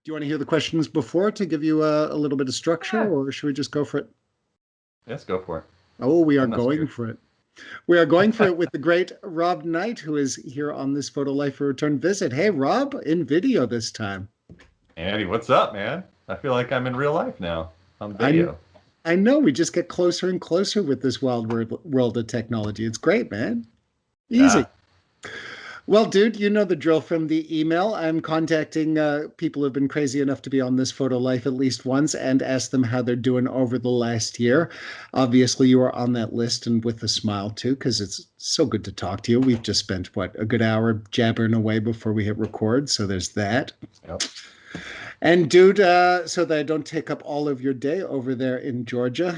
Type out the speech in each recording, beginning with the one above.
Do you want to hear the questions before to give you a little bit of structure, Yeah, or should we just go for it? let's go for it. Oh, we are I'm not going scared. for it. We are going for it with the great Rob Knight, who is here on this Photo Life for Return visit. Hey, Rob, in video this time. Andy, what's up, man? I feel like I'm in real life now on I video. I know we just get closer and closer with this wild world of technology. It's great, man. Easy. Yeah. Well, dude, you know the drill from the email. I'm contacting people who've been crazy enough to be on this photo life at least once and ask them how they're doing over the last year. Obviously, you are on that list and with a smile too, because it's so good to talk to you. We've just spent, what, a good hour jabbering away before we hit record. So there's that. Yep. And, dude, so that I don't take up all of your day over there in Georgia,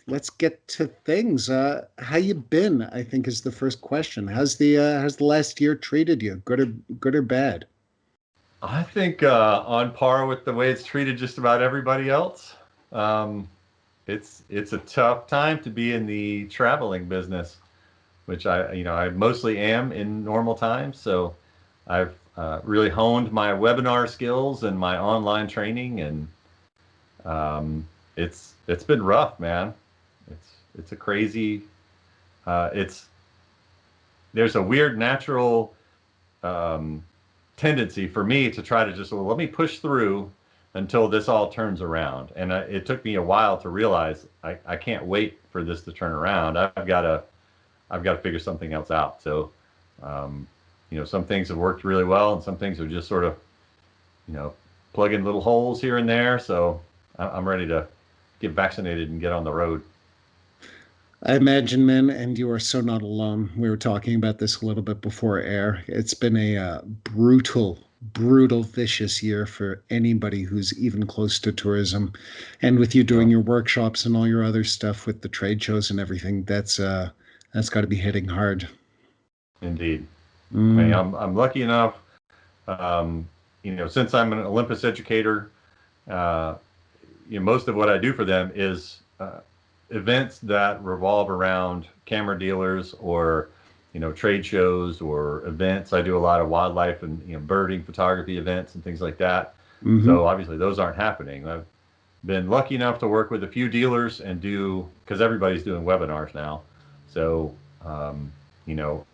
let's get to things. How you been? I think is the first question. How's the last year treated you? Good or bad? I think on par with the way it's treated just about everybody else. Um, it's a tough time to be in the traveling business, which I mostly am in normal times. So I've really honed my webinar skills and my online training, and it's been rough, man. It's a crazy. It's There's a weird natural um, tendency for me to try to just, well, let me push through until this all turns around. And it took me a while to realize I can't wait for this to turn around. I've got to figure something else out. So, um, some things have worked really well, and some things are just sort of, you know, plugging little holes here and there. So I'm ready to get vaccinated and get on the road. I imagine, man, and you are so not alone. We were talking about this a little bit before air. It's been a brutal, vicious year for anybody who's even close to tourism. And with you doing So, your workshops and all your other stuff with the trade shows and everything, that's got to be hitting hard. indeed. I mean, Mm, I'm lucky enough, since I'm an Olympus educator, uh, most of what I do for them is events that revolve around camera dealers or, trade shows or events. I do a lot of wildlife and, birding photography events and things like that. hmm. So obviously those aren't happening. I've been lucky enough to work with a few dealers and because everybody's doing webinars now. So,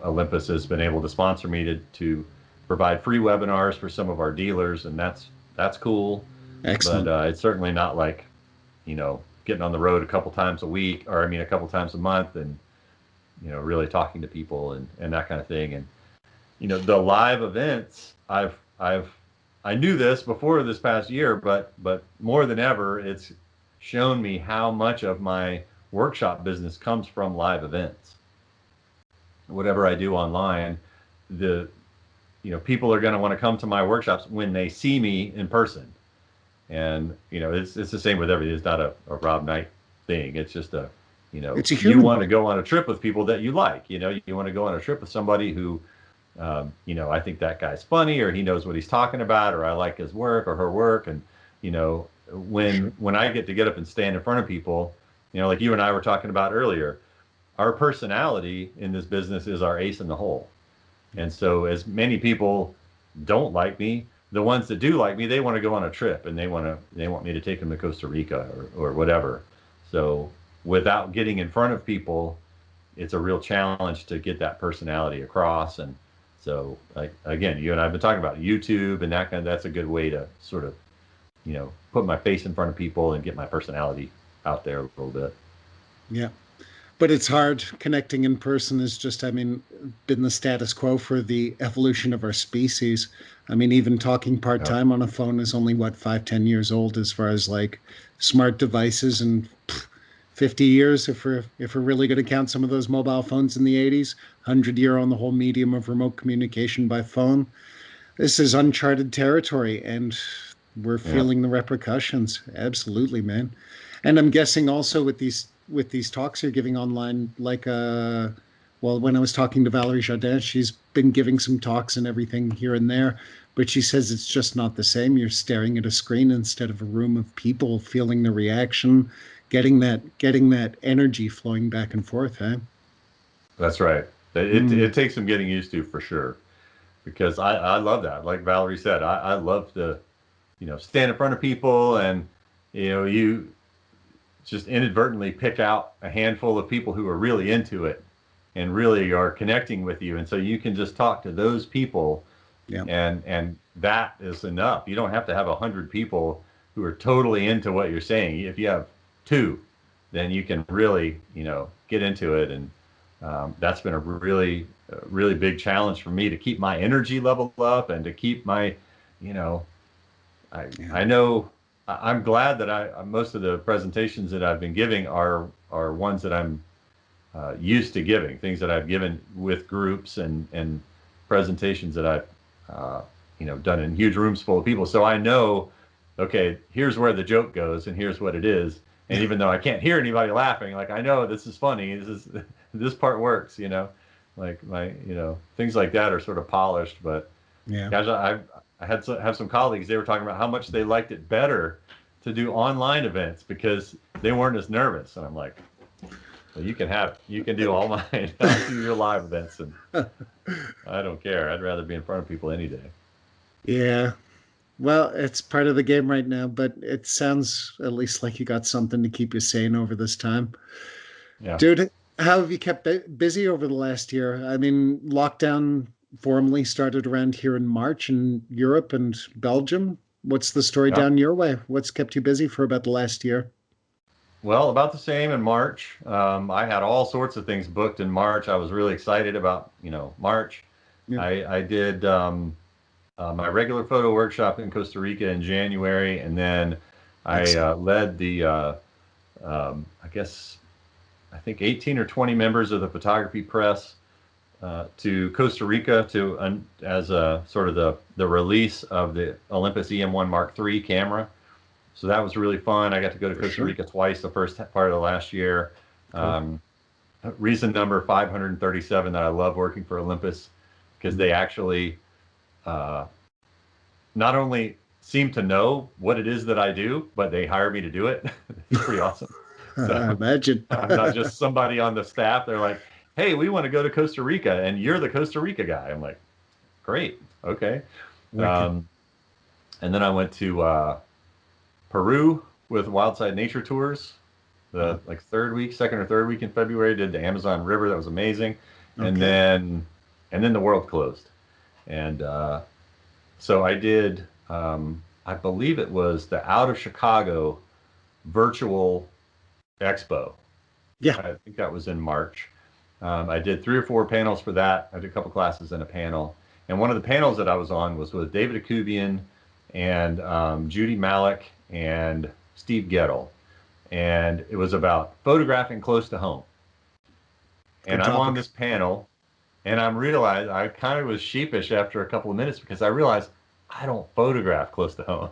Olympus has been able to sponsor me to provide free webinars for some of our dealers, and that's cool. But Excellent. it's certainly not like, getting on the road a couple times a week, or I mean, a couple times a month, and really talking to people and that kind of thing. And the live events, I knew this before this past year, but more than ever, it's shown me how much of my workshop business comes from live events. Whatever I do online, the people are going to want to come to my workshops when they see me in person. And it's the same with everything. It's not a Rob Knight thing. It's just It's a you human want to thing. go on a trip with people that you like. You want to go on a trip with somebody who, I think that guy's funny, or he knows what he's talking about, or I like his work or her work. And you know, Sure. when I get up and stand in front of people, like you and I were talking about earlier, our personality in this business is our ace in the hole. And so, as many people don't like me, the ones that do like me, they want to go on a trip, and they want me to take them to Costa Rica or whatever. So, without getting in front of people, it's a real challenge to get that personality across. And so, like again, you and I have been talking about YouTube and that's a good way to sort of put my face in front of people and get my personality out there a little bit. Yeah. But it's hard. Connecting in person is just, I mean, been the status quo for the evolution of our species. I mean, even talking part Yep. time on a phone is only what, 5, 10 years old as far as like smart devices, and 50 years if we're really going to count some of those mobile phones in the 80s, 100 year on the whole medium of remote communication by phone. This is uncharted territory, and we're Yep. feeling the repercussions. Absolutely, man. And I'm guessing also with these talks you're giving online, like well, when I was talking to Valerie Jardin, she's been giving some talks and everything here and there, but she says it's just not the same. You're staring at a screen instead of a room of people, feeling the reaction, getting that energy flowing back and forth, eh? That's right. It Mm, takes some getting used to for sure, because I love that. Like Valerie said, I love to. stand in front of people, and you just inadvertently pick out a handful of people who are really into it and really are connecting with you, and so you can just talk to those people, Yeah. and that is enough. You don't have to have 100 people who are totally into what you're saying. If you have two, then you can really get into it, and that's been a really big challenge for me to keep my energy level up and to keep my you know Yeah. I know I'm glad that most of the presentations that I've been giving are ones that I'm used to giving, things that I've given with groups and presentations that I've done in huge rooms full of people. So I know, okay, here's where the joke goes and here's what it is. And even though I can't hear anybody laughing, like I know this is funny. This part works. Like things like that are sort of polished. But Yeah. gosh, I have some colleagues. They were talking about how much they liked it better to do online events because they weren't as nervous. And I'm like, well, you can have it. You can do all mine. I'll do your live events, and I don't care. I'd rather be in front of people any day. Yeah. Well, it's part of the game right now, but it sounds at least like you got something to keep you sane over this time. Yeah. Dude, how have you kept busy over the last year? I mean, lockdown formally started around here in March in Europe and Belgium. What's the story Yeah. down your way? What's kept you busy for about the last year? Well, about the same in March. I had all sorts of things booked in March. I was really excited about, March. Yeah. I did my regular photo workshop in Costa Rica in January, and then I Excellent. led the, I guess, I think 18 or 20 members of the photography press to Costa Rica as a sort of the release of the Olympus EM1 Mark III camera. So that was really fun. I got to go to For Costa sure. Rica twice the first part of the last year. Cool. Um, Reason number 537 that I love working for Olympus because Mm. they actually uh, not only seem to know what it is that I do, but they hire me to do it. It's pretty awesome. So I imagine. I'm not just somebody on the staff. They're like, hey, we want to go to Costa Rica and you're the Costa Rica guy. I'm like, great. Okay. Wicked. Um, and then I went to Peru with Wildside Nature Tours. The Wow. like second or third week in February, did the Amazon River. That was amazing. And Okay. then the world closed. And so I did, I believe it was the Out of Chicago virtual expo. Yeah. I think that was in March. I did 3 or 4 panels for that. I did a couple classes and a panel. And one of the panels that I was on was with David Akubian and Judy Malik and Steve Gettle. And it was about photographing close to home. And Good I'm on topic. this panel, and I kind of was sheepish after a couple of minutes because I realized I don't photograph close to home.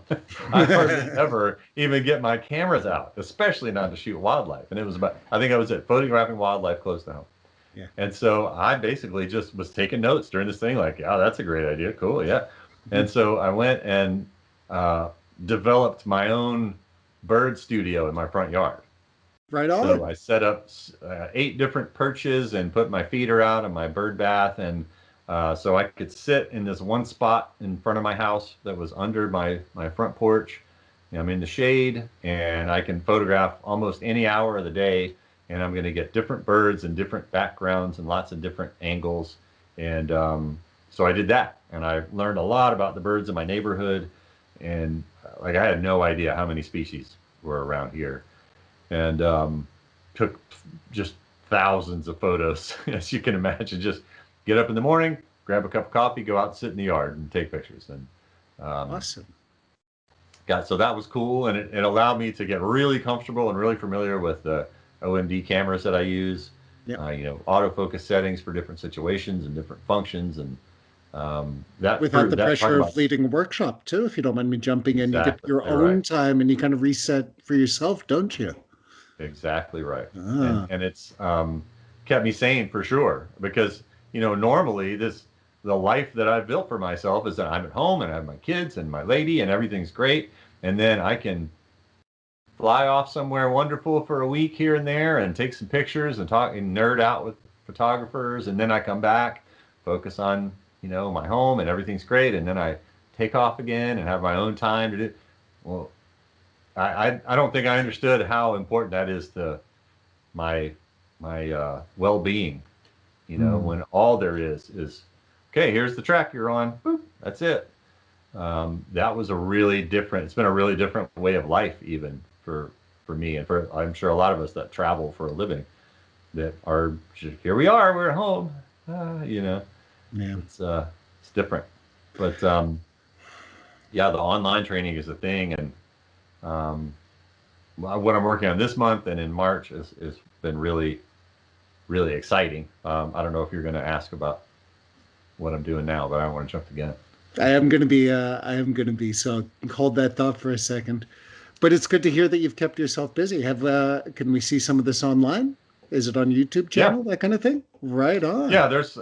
I hardly ever even get my cameras out, especially not to shoot wildlife. And it was I think I was at photographing wildlife close to home. Yeah. And so I basically just was taking notes during this thing, like, yeah, that's a great idea. Cool. Yeah. Mhm. And so I went and developed my own bird studio in my front yard. Right So on. I set up 8 different perches and put my feeder out and my bird bath. And so I could sit in this one spot in front of my house that was under my front porch. I'm in the shade and I can photograph almost any hour of the day. And I'm going to get different birds and different backgrounds and lots of different angles. And so I did that. And I learned a lot about the birds in my neighborhood. And like I had no idea how many species were around here. And took just thousands of photos, as you can imagine. Just get up in the morning, grab a cup of coffee, go out and sit in the yard and take pictures. And um, Awesome. so that was cool, and it allowed me to get really comfortable and really familiar with the OMD cameras that I use. Yep. Autofocus settings for different situations and different functions, and Without the that talk pressure about of leading a workshop, too, if you don't mind me jumping in. You get exactly your right. own time and you kind of reset for yourself, don't you? Exactly right. And Ah, it's kept me sane for sure because normally the life that I've built for myself is that I'm at home and I have my kids and my lady and everything's great, and then I can fly off somewhere wonderful for a week here and there and take some pictures and talk and nerd out with photographers, and then I come back, focus on my home and everything's great, and then I take off again and have my own time to do. Well, I don't think I understood how important that is to my well-being. When all there is okay, here's the track you're on. Boop, that's it. That was a really different. It's been a really different way of life, even for me, and for I'm sure a lot of us that travel for a living, that are just, here we are, we're at home. Yeah. It's different, but yeah, the online training is a thing, and what I'm working on this month and in March is been really, really exciting. I don't know if you're going to ask about what I'm doing now, but I don't want to jump the gun. I am going to be. I am going to be. So hold that thought for a second. But it's good to hear that you've kept yourself busy. Can we see some of this online? Is it on YouTube Yeah. channel, that kind of thing? Right on. Yeah, that's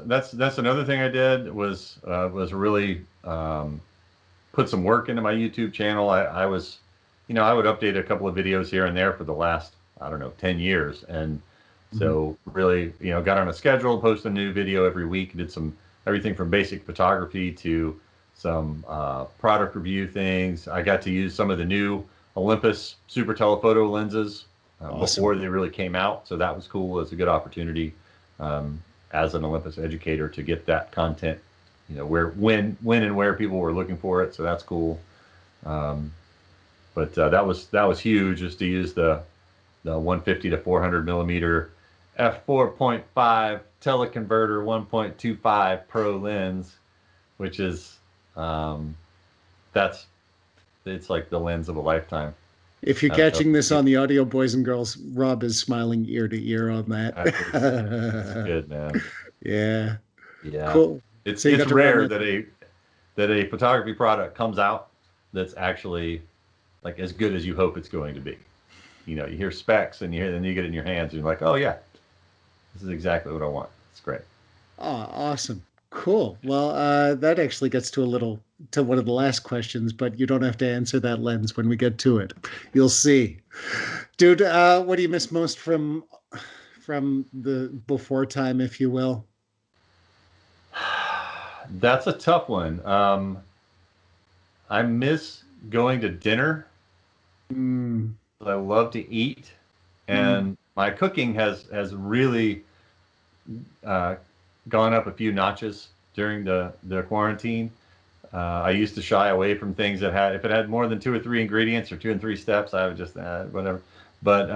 another thing I did was really put some work into my YouTube channel. I was, I would update a couple of videos here and there for the last, I don't know, 10 years. And so really, got on a schedule, post a new video every week, did everything from basic photography to some product review things. I got to use some of the new Olympus super telephoto lenses Awesome. before they really came out. So that was cool. It's a good opportunity as an Olympus educator to get that content, when and where people were looking for it. So that's cool. But that was huge, just to use the 150 to 400 millimeter f4.5 teleconverter 1.25 pro lens, which is it's like the lens of a lifetime. If you're catching this on the audio, boys and girls, Rob is smiling ear to ear on that. That's good, man. Yeah. Yeah. Cool. It's So rare that a photography product comes out that's actually like as good as you hope it's going to be. You hear specs and then you get it in your hands and you're like, oh yeah, this is exactly what I want. It's great. Oh, awesome. Cool. Well, that actually gets to one of the last questions, but you don't have to answer that, lens, when we get to it. You'll see. Dude, what do you miss most from the before time, if you will? That's a tough one. I miss going to dinner. I love to eat, and my cooking has really gone up a few notches during the quarantine. I used to shy away from things if it had more than 2 or 3 ingredients or 2 and 3 steps, I would just whatever. But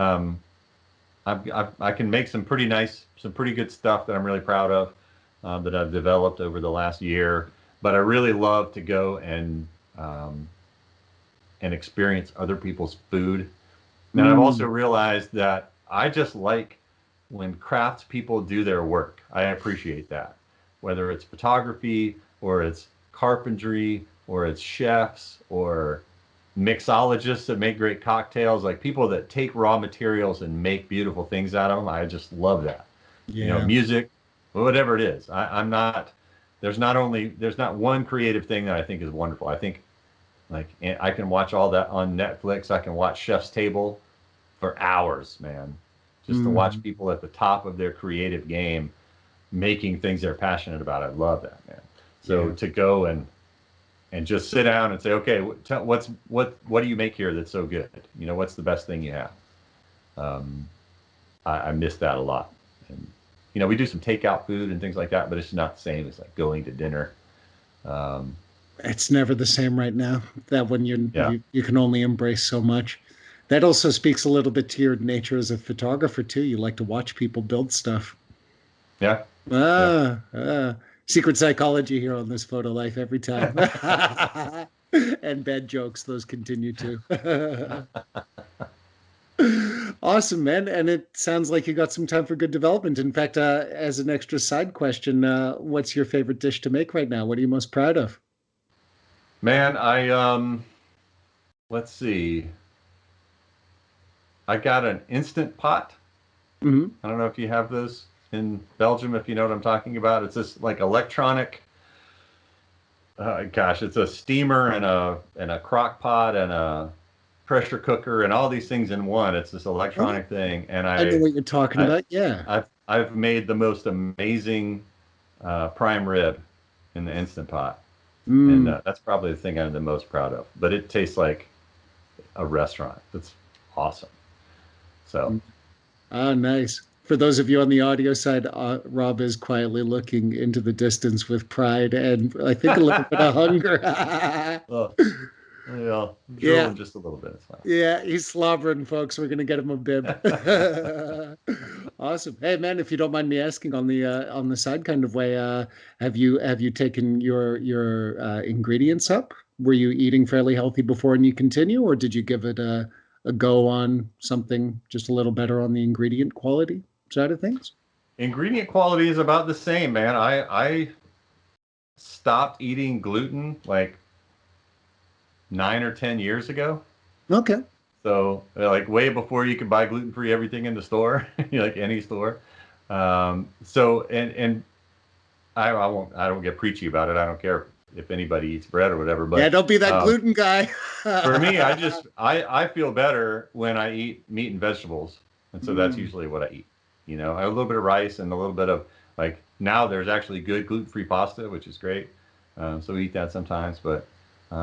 I can make some pretty good stuff that I'm really proud of, that I've developed over the last year. But I really love to go and experience other people's food. And I've also realized that I just like when craft people do their work. I appreciate that, whether it's photography or it's carpentry or it's chefs or mixologists that make great cocktails, like people that take raw materials and make beautiful things out of them. I just love that. Yeah. Music, whatever it is. There's not one creative thing that I think is wonderful. I think and I can watch all that on Netflix. I can watch Chef's Table for hours, man, just to watch people at the top of their creative game making things they're passionate about. I love that, man. So to go and just sit down and say, okay, what do you make here that's so good? What's the best thing you have? I miss that a lot. And we do some takeout food and things like that, but it's not the same as like going to dinner. It's never the same right now. That one you can only embrace so much. That also speaks a little bit to your nature as a photographer too. You like to watch people build stuff. Yeah. Secret psychology here on This Photo Life every time. And bad jokes, those continue too. Awesome, man. And it sounds like you got some time for good development. In fact, as an extra side question, what's your favorite dish to make right now? What are you most proud of? Man, let's see. I got an Instant Pot. I don't know if you have those in Belgium, if you know what I'm talking about. It's this like electronic, it's a steamer and a crock pot and a pressure cooker and all these things in one. It's this electronic thing. And I know what you're talking about. Yeah. I've made the most amazing prime rib in the Instant Pot. And Mm. that's probably the thing I'm the most proud of. But it tastes like a restaurant. That's awesome. So Ah, nice. For those of you on the audio side, Rob is quietly looking into the distance with pride and I think a little bit of hunger. well, yeah, Yeah, drooling just a little bit. It's fine. yeah, he's slobbering, folks. We're gonna get him a bib. Awesome. Hey, man, if you don't mind me asking, on the side kind of way, have you taken your ingredients up? Were you eating fairly healthy before and you continue, or did you give it a go on something just a little better on the ingredient quality side of things? Ingredient quality is about the same, man. I stopped eating gluten like 9 or 10 years ago. Okay. So like way before you could buy gluten-free everything in the store, like any store. So and I don't get preachy about it. I don't care if anybody eats bread or whatever. Yeah, But don't be that gluten guy. for me, I feel better when I eat meat and vegetables, and so that's Mm, usually what I eat. You know, a little bit of rice and a little bit of like now there's actually good gluten-free pasta, which is great. So we eat that sometimes, but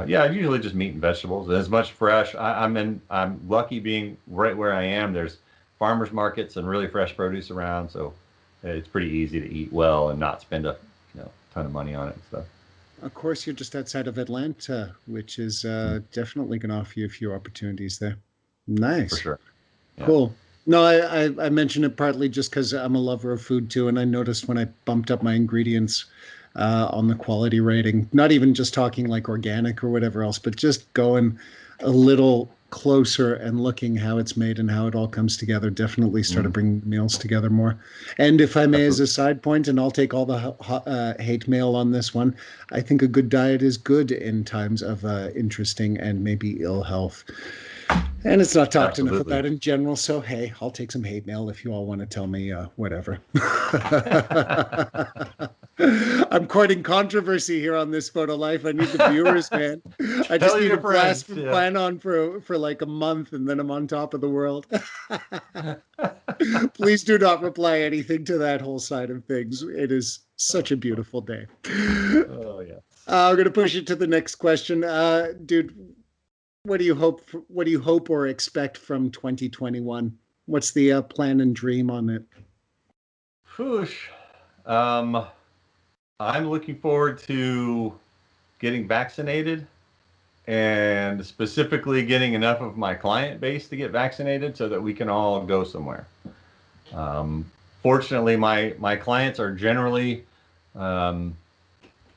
yeah, usually just meat and vegetables. As much fresh. I'm lucky being right where I am. There's farmers markets and really fresh produce around, so it's pretty easy to eat well and not spend a ton of money on it and stuff. of course, you're just outside of Atlanta, which is Mm, definitely going to offer you a few opportunities there. for Nice. sure. Yeah. Cool. No, I mention it partly just because I'm a lover of food too, and I noticed when I bumped up my ingredients on the quality rating, not even just talking like organic or whatever else, but just going a little closer and looking how it's made and how it all comes together, definitely started Mm, bringing meals together more. And if I may, as absolutely. a side point, and I'll take all the hate mail on this one, I think a good diet is good in times of interesting and maybe ill health. And it's not talked enough Absolutely. about in general. So, hey, I'll take some hate mail if you all want to tell me whatever. I'm courting controversy here on this photo life. I need the viewers, man. I just Tell need a your blast friends. from Yeah. plan on for like a month and then I'm on top of the world. Please do not reply anything to that whole side of things. It is such a beautiful day. Oh yeah. I'm gonna push it to the next question. Dude, what do you hope or expect from 2021? What's the plan and dream on it? Whoosh. Um, I'm looking forward to getting vaccinated and specifically getting enough of my client base to get vaccinated so that we can all go somewhere. Um, Fortunately, my clients are generally um,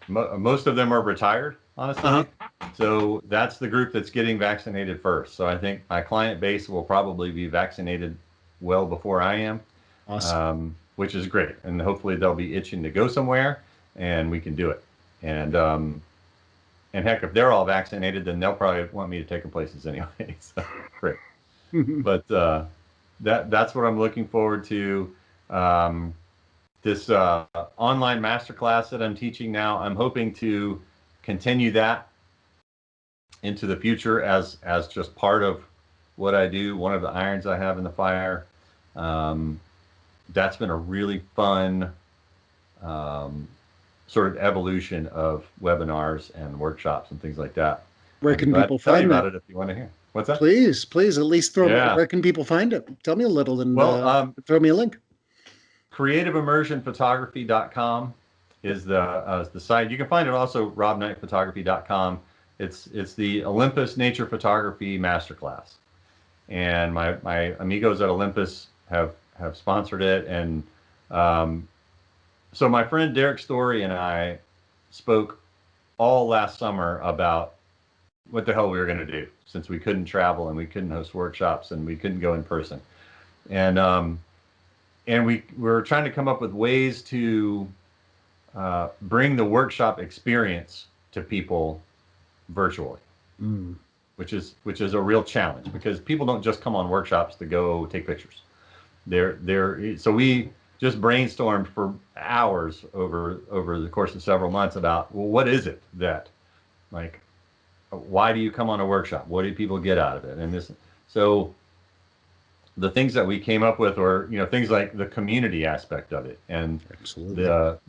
most of them are retired, Uh-huh. honestly. So that's the group that's getting vaccinated first. So I think my client base will probably be vaccinated well before I am, Awesome. which is great. And hopefully they'll be itching to go somewhere, and we can do it. And heck, if they're all vaccinated, then they'll probably want me to take them places anyway. So great. But that's what I'm looking forward to. Um, this online masterclass that I'm teaching now, I'm hoping to continue that into the future as just part of what I do. One of the irons I have in the fire. Um, that's been a really fun um, sort of evolution of webinars and workshops and things like that. Where I'd be can glad people to tell you find about that? it if you want to hear. What's that? Please, at least throw me. Yeah. Where can people find it? Tell me a little and Well, throw me a link. creativeimmersionphotography.com is the site. You can find it also robknightphotography.com. It's the Olympus Nature Photography Masterclass, and my amigos at Olympus have sponsored it, and um, so my friend Derek Story and I spoke all last summer about what the hell we were going to do since we couldn't travel and we couldn't host workshops and we couldn't go in person, and we were trying to come up with ways to bring the workshop experience to people virtually, Mm. which is a real challenge because people don't just come on workshops to go take pictures. So we just brainstormed for hours over the course of several months about, well, what is it that, like, why do you come on a workshop? What do people get out of it? And this, so the things that we came up with were, things like the community aspect of it and Absolutely. the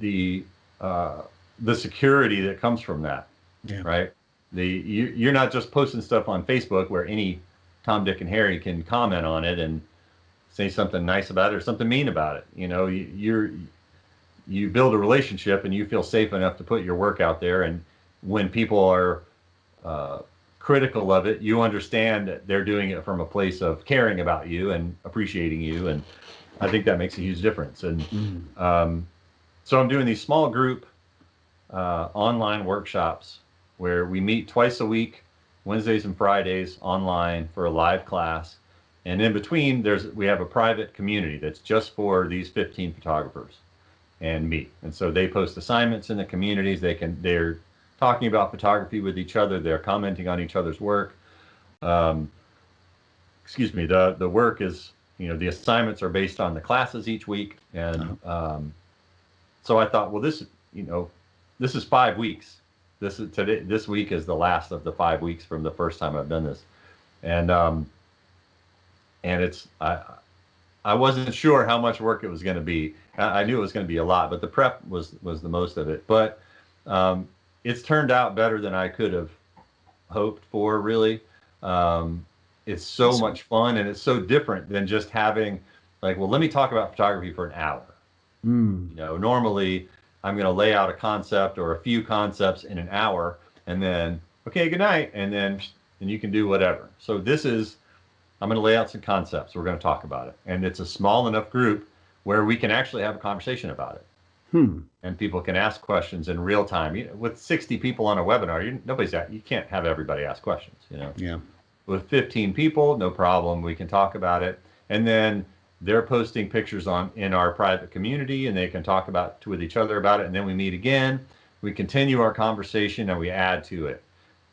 the uh, the security that comes from that, Yeah. right? You're not just posting stuff on Facebook where any Tom, Dick, and Harry can comment on it and say something nice about it or something mean about it. You know, you build a relationship and you feel safe enough to put your work out there. And when people are critical of it, you understand that they're doing it from a place of caring about you and appreciating you. And I think that makes a huge difference. And so I'm doing these small group online workshops where we meet twice a week, Wednesdays and Fridays online for a live class. And in between, we have a private community that's just for these 15 photographers and me. And so they post assignments in the communities. They're talking about photography with each other. They're commenting on each other's work. Excuse me. The work is, the assignments are based on the classes each week. And so I thought, well, this is 5 weeks. This week is the last of the 5 weeks from the first time I've done this. And it's, I wasn't sure how much work it was going to be. I knew it was going to be a lot, but the prep was the most of it. But it's turned out better than I could have hoped for, really. It's so much fun, and it's so different than just having, like, well, let me talk about photography for an hour. Normally I'm going to lay out a concept or a few concepts in an hour, and then, okay, good night, and you can do whatever. So I'm going to lay out some concepts. We're going to talk about it. And it's a small enough group where we can actually have a conversation about it. And people can ask questions in real time. With 60 people on a webinar, you can't have everybody ask questions, Yeah. With 15 people, no problem. We can talk about it. And then they're posting pictures in our private community, and they can talk with each other about it. And then we meet again. We continue our conversation and we add to it.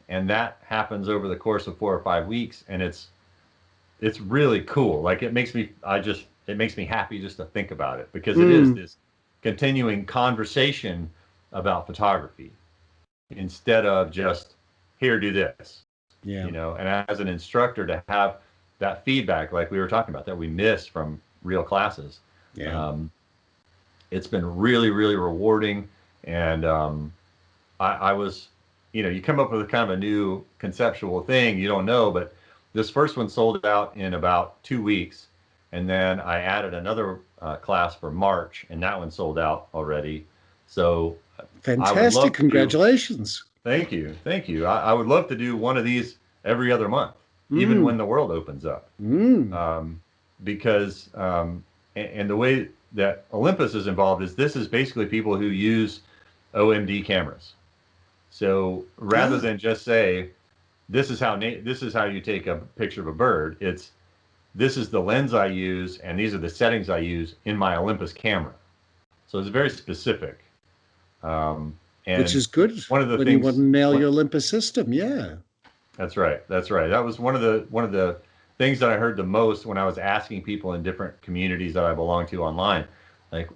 And that happens over the course of 4 or 5 weeks. And it's really cool. Like, it makes me happy just to think about it, because it is this continuing conversation about photography instead of just, here, do this. Yeah. And as an instructor, to have that feedback, like we were talking about, that we miss from real classes. Yeah. It's been really, really rewarding. And I was, you come up with a kind of a new conceptual thing, you don't know, but this first one sold out in about 2 weeks. And then I added another class for March, and that one sold out already. So fantastic. Congratulations. Thank you. Thank you. I would love to do one of these every other month, even when the world opens up. Because, and the way that Olympus is involved this is basically people who use OMD cameras. So rather than just say, this is how you take a picture of a bird, this is the lens I use, and these are the settings I use in my Olympus camera. So it's very specific. Which is good. One of the when things, you want to nail your Olympus system. Yeah. That's right. That was one of the things that I heard the most when I was asking people in different communities that I belong to online, like,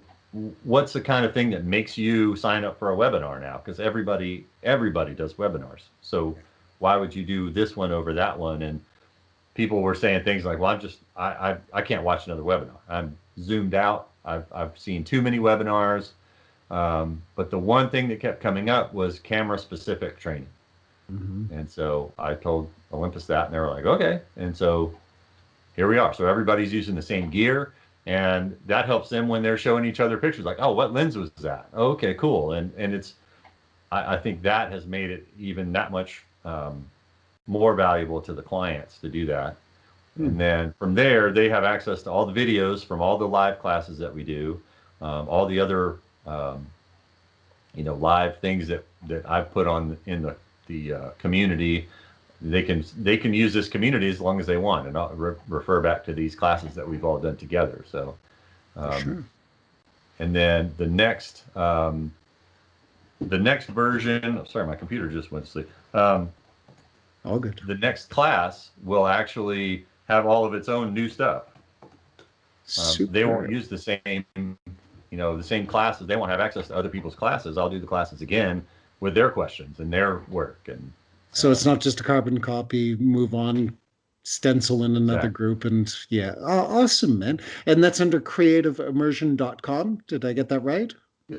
what's the kind of thing that makes you sign up for a webinar now? Because everybody does webinars. So why would you do this one over that one? And people were saying things like, well, I can't watch another webinar. I'm zoomed out. I've seen too many webinars. But the one thing that kept coming up was camera specific training. And so I told Olympus that, and they were like, okay. And so here we are. So everybody's using the same gear, and that helps them when they're showing each other pictures, like, oh, what lens was that? Oh, okay, cool. And I think that has made it even that much more valuable to the clients to do that. And then from there, they have access to all the videos from all the live classes that we do, all the other live things that I've put on in the community. They can use this community as long as they want, and I'll refer back to these classes that we've all done together. So, Sure. And then the next version. Oh, sorry, my computer just went to sleep. All good. The next class will actually have all of its own new stuff. They won't use the same classes. They won't have access to other people's classes. I'll do the classes again with their questions and their work. And so it's not just a carbon copy, move on, stencil in another group. And yeah, awesome, man. And that's under creativeimmersion.com. Did I get that right?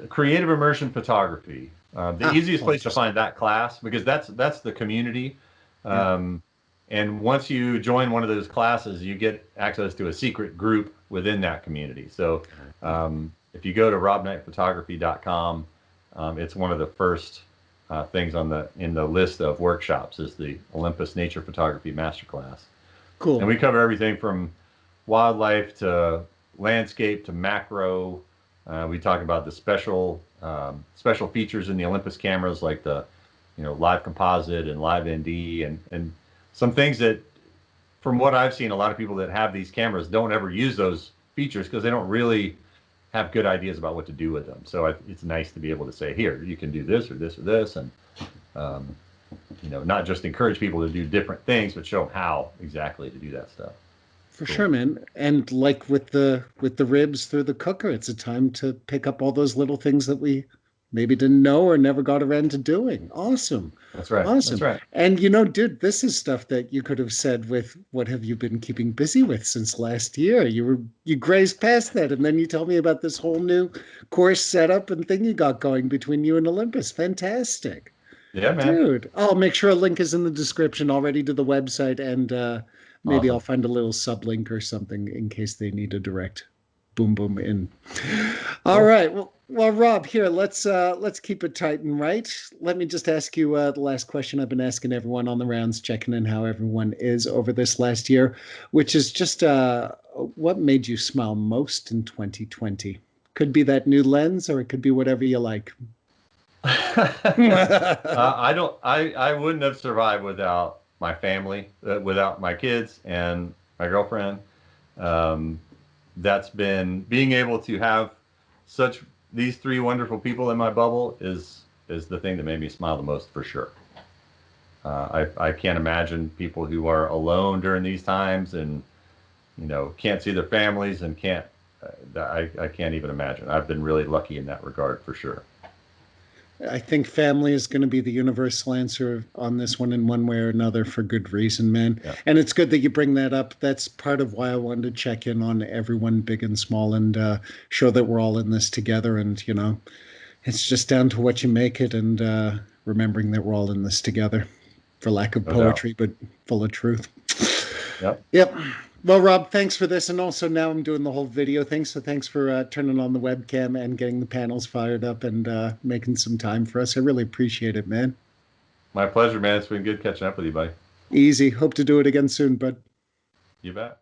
Creative Immersion Photography. The easiest place to find that class, because that's the community. And once you join one of those classes, you get access to a secret group within that community. So if you go to robknightphotography.com, it's one of the first things in the list of workshops is the Olympus Nature Photography Masterclass. Cool. And we cover everything from wildlife to landscape to macro. We talk about the special features in the Olympus cameras, like the live composite and live ND, and some things that, from what I've seen, a lot of people that have these cameras don't ever use those features because they don't really have good ideas about what to do with them. So it's nice to be able to say, here, you can do this or this or this, and not just encourage people to do different things, but show them how exactly to do that stuff. For sure, man. And like with the ribs through the cooker, it's a time to pick up all those little things that we maybe didn't know or never got around to doing. Awesome. That's right. Awesome. That's right. And dude, this is stuff that you could have said with what have you been keeping busy with since last year? You grazed past that, and then you tell me about this whole new course setup and thing you got going between you and Olympus. Fantastic. Yeah, man. Dude, I'll make sure a link is in the description already to the website, and maybe I'll find a little sublink or something in case they need a direct boom in. All right. Well, Rob, here, let's keep it tight and right. Let me just ask you the last question I've been asking everyone on the rounds, checking in how everyone is over this last year, which is just what made you smile most in 2020? Could be that new lens, or it could be whatever you like. I wouldn't have survived without my family, without my kids and my girlfriend. That's been being able to have these three wonderful people in my bubble is the thing that made me smile the most, for sure. I can't imagine people who are alone during these times and can't see their families and I can't even imagine. I've been really lucky in that regard, for sure. I think family is going to be the universal answer on this one in one way or another, for good reason, man. Yeah. And it's good that you bring that up. That's part of why I wanted to check in on everyone, big and small, and show that we're all in this together. And, it's just down to what you make it, and remembering that we're all in this together, for lack of poetry, but full of truth. Yep. Well, Rob, thanks for this. And also now I'm doing the whole video thing. So thanks for turning on the webcam and getting the panels fired up and making some time for us. I really appreciate it, man. My pleasure, man. It's been good catching up with you, buddy. Easy. Hope to do it again soon, bud. You bet.